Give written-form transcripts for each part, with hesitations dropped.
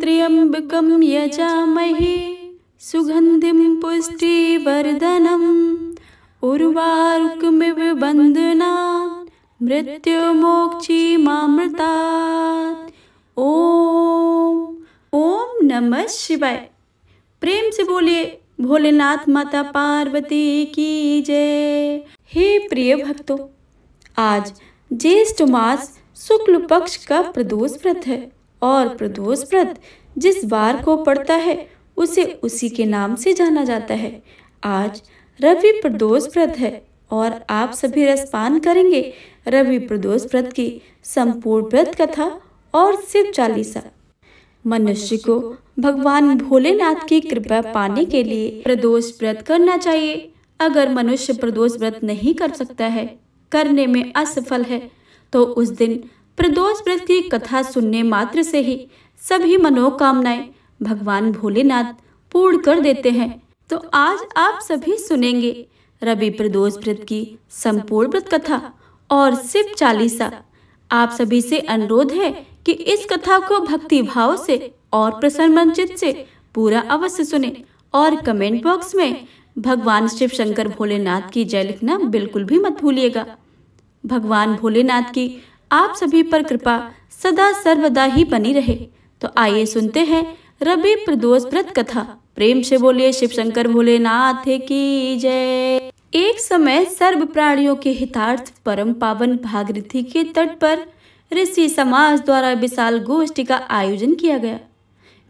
त्र्यंबकं यजामहे सुगंधिं पुष्टिवर्धनम् उर्वारुकमिव बन्धनान् मृत्युमोक्षीमामृतात्। ओम ओम नमः शिवाय। प्रेम से बोलिए भोलेनाथ माता पार्वती की जय। हे प्रिय भक्तों, आज ज्येष्ठ मास शुक्ल पक्ष का प्रदोष व्रत है और प्रदोष व्रत जिस वार को पड़ता है उसे उसी के नाम से जाना जाता है। आज रवि प्रदोष व्रत है और आप सभी रसपान करेंगे रवि प्रदोष व्रत की संपूर्ण व्रत कथा और शिव चालीसा। मनुष्य को भगवान भोलेनाथ की कृपा पाने के लिए प्रदोष व्रत करना चाहिए। अगर मनुष्य प्रदोष व्रत नहीं कर सकता है, करने में असफल है, तो उस दिन प्रदोष व्रत की कथा सुनने मात्र से ही सभी मनोकामनाएं भगवान भोलेनाथ पूर्ण कर देते हैं। तो आज आप सभी सुनेंगे रवि प्रदोष व्रत की संपूर्ण व्रत कथा और शिव चालीसा। आप सभी से अनुरोध है कि इस कथा को भक्ति भाव से और प्रसन्न चित्त से पूरा अवश्य सुने और कमेंट बॉक्स में भगवान शिव शंकर भोलेनाथ की जय लिखना बिल्कुल भी मत भूलिएगा। भगवान भोलेनाथ की आप सभी पर कृपा सदा सर्वदा ही बनी रहे। तो आइए सुनते हैं रवि प्रदोष व्रत कथा। प्रेम से बोलिए शिव शंकर भोलेनाथ की जय। एक समय सर्व प्राणियों के हितार्थ परम पावन भागीरथी के तट पर ऋषि समाज द्वारा विशाल गोष्ठी का आयोजन किया गया।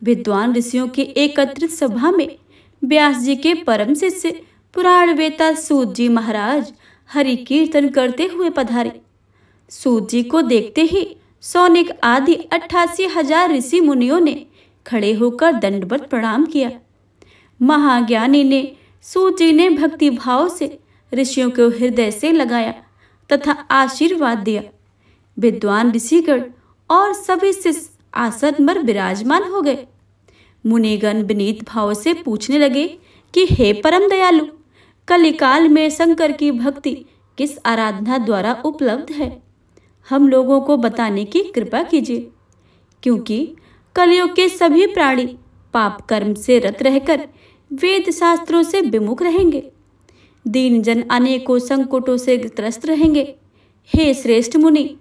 विद्वान ऋषियों की एकत्रित सभा में व्यास जी के परम शिष्य पुराण वेता सूत जी महाराज हरि कीर्तन करते हुए पधारे। सूत जी को देखते ही सौनिक आदि 88,000 ऋषि मुनियों ने खड़े होकर दंडवत प्रणाम किया। महाज्ञानी ने सूत जी ने भक्ति भाव से ऋषियों को हृदय से लगाया तथा आशीर्वाद दिया। विद्वान ऋषिगण और सभी शिष्य आसन पर विराजमान हो गए। मुनिगण विनीत भाव से पूछने लगे कि हे परम दयालु, कलिकाल में शंकर की भक्ति किस आराधना द्वारा उपलब्ध है, हम लोगों को बताने की कृपा कीजिए, क्योंकि कलियुग के सभी प्राणी पाप कर्म से रत रहकर वेद शास्त्रों से विमुख रहेंगे। दीन जन अनेकों संकटों से त्रस्त रहेंगे। हे श्रेष्ठ मुनि,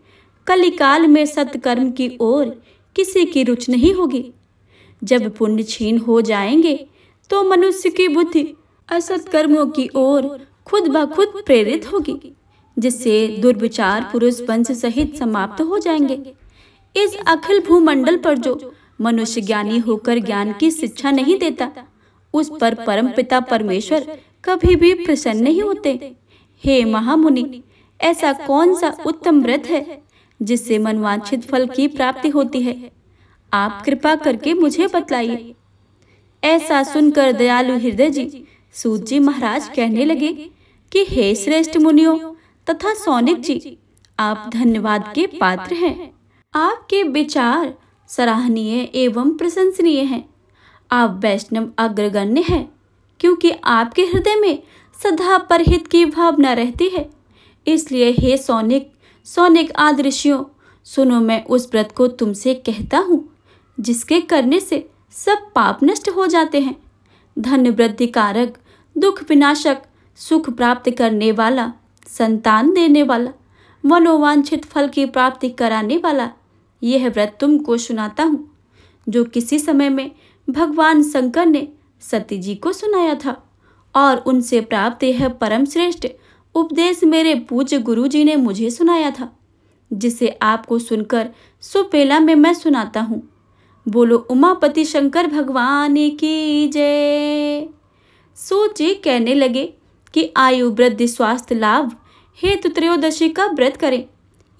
कलिकाल में सत्कर्म की ओर किसी की रुचि नहीं होगी। जब पुण्य क्षीण हो जाएंगे तो मनुष्य की बुद्धि असत कर्मों की ओर खुद ब खुद प्रेरित होगी, जिससे दुर्विचार पुरुष वंश सहित समाप्त हो जाएंगे। इस अखिल भूमंडल पर जो मनुष्य ज्ञानी होकर ज्ञान की शिक्षा नहीं देता, उस पर परम पिता परमेश्वर कभी भी प्रसन्न नहीं होते। हे महामुनि, ऐसा कौन सा उत्तम व्रत है जिससे मनवांछित फल की प्राप्ति होती है? आप कृपा करके मुझे बतलाइए। ऐसा सुनकर दयालु हृदय जी सूत जी महाराज कहने लगे कि हे श्रेष्ठ मुनियों तथा सौनिक जी, आप धन्यवाद के पात्र हैं। आपके विचार सराहनीय एवं प्रशंसनीय हैं। आप वैष्णव अग्रगण्य हैं, क्योंकि आपके हृदय में सदा परहित की भावना रहती है। इसलिए हे सौनिक आदि ऋषियों, सुनो, मैं उस व्रत को तुमसे कहता हूँ जिसके करने से सब पाप नष्ट हो जाते हैं। धन वृद्धि कारक, दुख विनाशक, सुख प्राप्त करने वाला, संतान देने वाला, मनोवांछित फल की प्राप्ति कराने वाला यह व्रत तुमको सुनाता हूँ, जो किसी समय में भगवान शंकर ने सती जी को सुनाया था और उनसे प्राप्त यह परम श्रेष्ठ उपदेश मेरे पूज्य गुरु जी ने मुझे सुनाया था, जिसे आपको सुनकर सुपेला में मैं सुनाता हूँ। बोलो उमापति शंकर भगवान की जय। सूत जी कहने लगे कि आयु वृद्धि स्वास्थ्य लाभ हेतु त्रयोदशी का व्रत करें।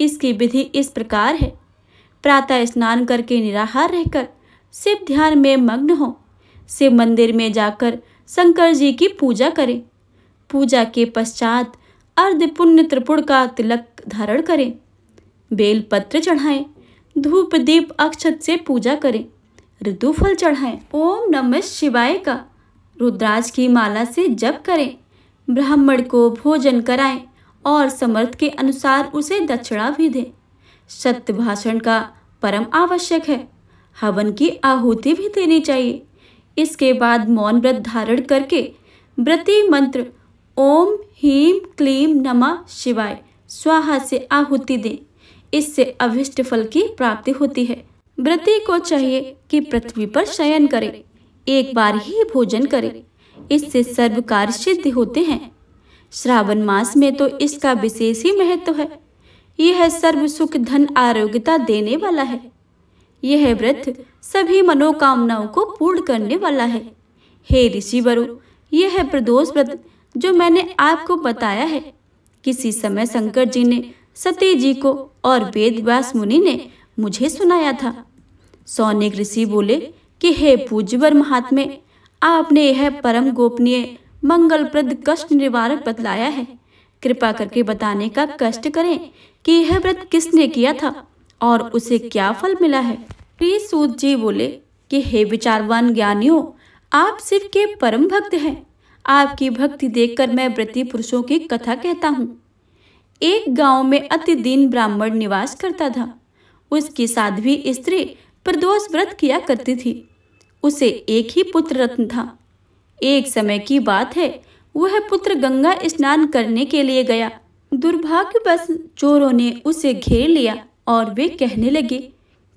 इसकी विधि इस प्रकार है। प्रातः स्नान करके निराहार रहकर शिव ध्यान में मग्न हो। शिव मंदिर में जाकर शंकर जी की पूजा करें। पूजा के पश्चात अर्ध पुण्य त्रिपुर का तिलक धारण करें। बेल पत्र चढ़ाएं। धूप दीप अक्षत से पूजा करें। ऋतु फल चढ़ाएं। ओम नमः शिवाय का रुद्राज की माला से जप करें। ब्राह्मण को भोजन कराएं और समर्थ के अनुसार उसे दक्षिणा भी दें। सत्य भाषण का परम आवश्यक है। हवन की आहुति भी देनी चाहिए। इसके बाद मौन व्रत धारण करके व्रती मंत्र ओम ह्रीं क्लीं नमः शिवाय स्वाहा से आहुति दें। इससे अभिष्ट फल की प्राप्ति होती है। व्रती को चाहिए कि पृथ्वी पर शयन करे, एक बार ही भोजन करे, इससे सर्व कार्य सिद्ध होते हैं। श्रावण मास में तो इसका विशेष ही महत्व है। यह सर्व सुख धन आरोग्यता देने वाला है। यह व्रत सभी मनोकामनाओं को पूर्ण करने वाला है। हे ऋषिवरों, यह है प्रदोष व्रत जो मैंने आपको बताया है। किसी समय शंकर जी ने सती जी को और वेद व्यास मुनि ने मुझे सुनाया था। सौनक ऋषि बोले कि हे पूज्यवर महात्मे, आपने यह परम गोपनीय मंगलप्रद कष्ट निवारक बतलाया है। कृपा करके बताने का कष्ट करें कि यह व्रत किसने किया था और उसे क्या फल मिला है। श्री सूत जी बोले कि हे विचारवान ज्ञानियों, आप शिव के परम भक्त हैं। आपकी भक्ति देखकर मैं व्रती पुरुषों की कथा कहता हूँ। एक गांव में अति दीन ब्राह्मण निवास करता था। उसकी साध्वी स्त्री प्रदोष व्रत किया करती थी। उसे एक ही पुत्र रत्न था। एक समय की बात है, वह पुत्र गंगा स्नान करने के लिए गया। दुर्भाग्यवश चोरों ने उसे घेर लिया और वे कहने लगे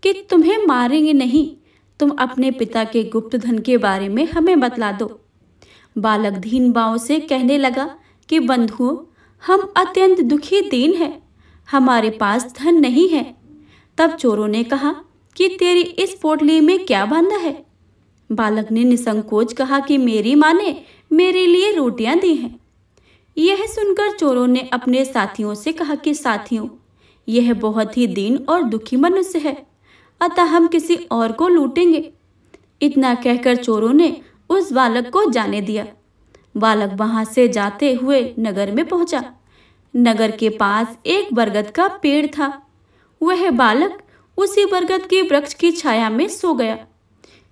कि तुम्हें मारेंगे नहीं, तुम अपने पिता के गुप्त धन के बारे में हमें बतला दो। बालक दीन भाव से कहने लगा कि बंधुओं, हम अत्यंत दुखी दीन हैं, हमारे पास धन नहीं है। तब चोरों ने कहा कि तेरी इस पोटली में क्या बांधा है। बालक ने निसंकोच कहा कि मेरी माँ ने मेरे लिए रोटियां दी हैं। यह सुनकर चोरों ने अपने साथियों से कहा कि साथियों, यह बहुत ही दीन और दुखी मनुष्य है, अतः हम किसी और को लूटेंगे। इतना कहकर चोरों ने उस बालक को जाने दिया। बालक वहां से जाते हुए नगर में पहुंचा। नगर के पास एक बरगद का पेड़ था। वह बालक उसी बरगद के वृक्ष की छाया में सो गया।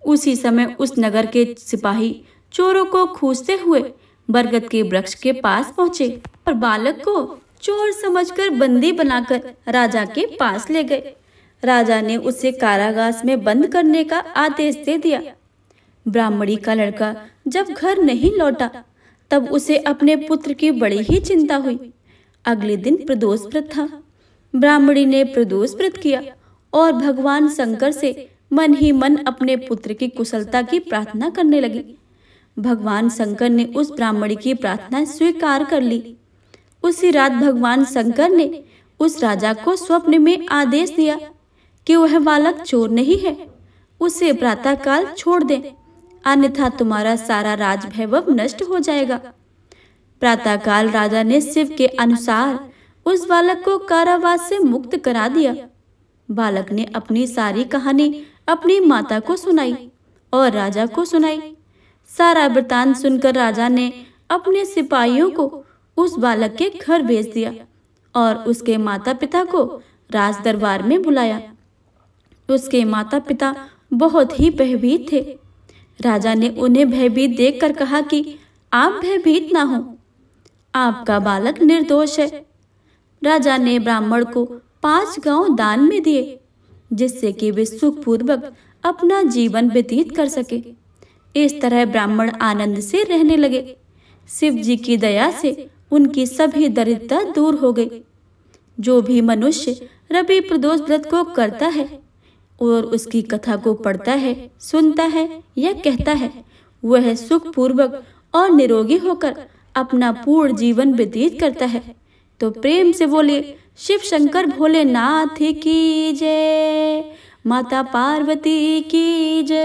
उसी समय उस नगर के सिपाही चोरों को खोजते हुए बरगद के वृक्ष के पास पहुंचे और बालक को चोर समझकर बंदी बनाकर राजा के पास ले गए। राजा ने उसे कारागार में बंद करने का आदेश दे दिया। ब्राह्मणी का लड़का जब घर नहीं लौटा तब उसे अपने पुत्र की बड़ी ही चिंता हुई। अगले दिन प्रदोष व्रत था। ब्राह्मणी ने प्रदोष व्रत किया और भगवान शंकर से मन ही मन अपने पुत्र की कुशलता की प्रार्थना करने लगी। भगवान शंकर ने उस ब्राह्मणी की प्रार्थना स्वीकार कर ली। उसी रात भगवान शंकर ने उस राजा को स्वप्न में आदेश दिया कि वह बालक चोर नहीं है, उसे प्रातःकाल छोड़ दें, अन्यथा तुम्हारा सारा राज वैभव नष्ट हो जाएगा। प्रातःकाल राजा ने शिव के अनुसार उस बालक को कारावास से मुक्त करा दिया। बालक ने अपनी सारी कहानी अपनी माता को सुनाई और राजा को सुनाई। सारा वृतांत सुनकर राजा ने अपने सिपाहियों को उस बालक के घर भेज दिया और उसके माता पिता को राज दरबार में बुलाया। उसके माता पिता बहुत ही भयभीत थे। राजा ने उन्हें भयभीत देखकर कहा कि आप भयभीत ना हो, आपका बालक निर्दोष है। राजा ने ब्राह्मण को 5 गांव दान में दिए, जिससे कि वे सुखपूर्वक अपना जीवन व्यतीत कर सके। इस तरह ब्राह्मण आनंद से रहने लगे। शिव जी की दया से उनकी सभी दरिद्रता दूर हो गई। जो भी मनुष्य रवि प्रदोष व्रत को करता है और उसकी कथा को पढ़ता है, सुनता है या कहता है, वह सुखपूर्वक और निरोगी होकर अपना पूर्ण जीवन व्यतीत करता है। तो प्रेम से बोलिए शिव शंकर भोलेनाथ की जय, माता पार्वती की जय।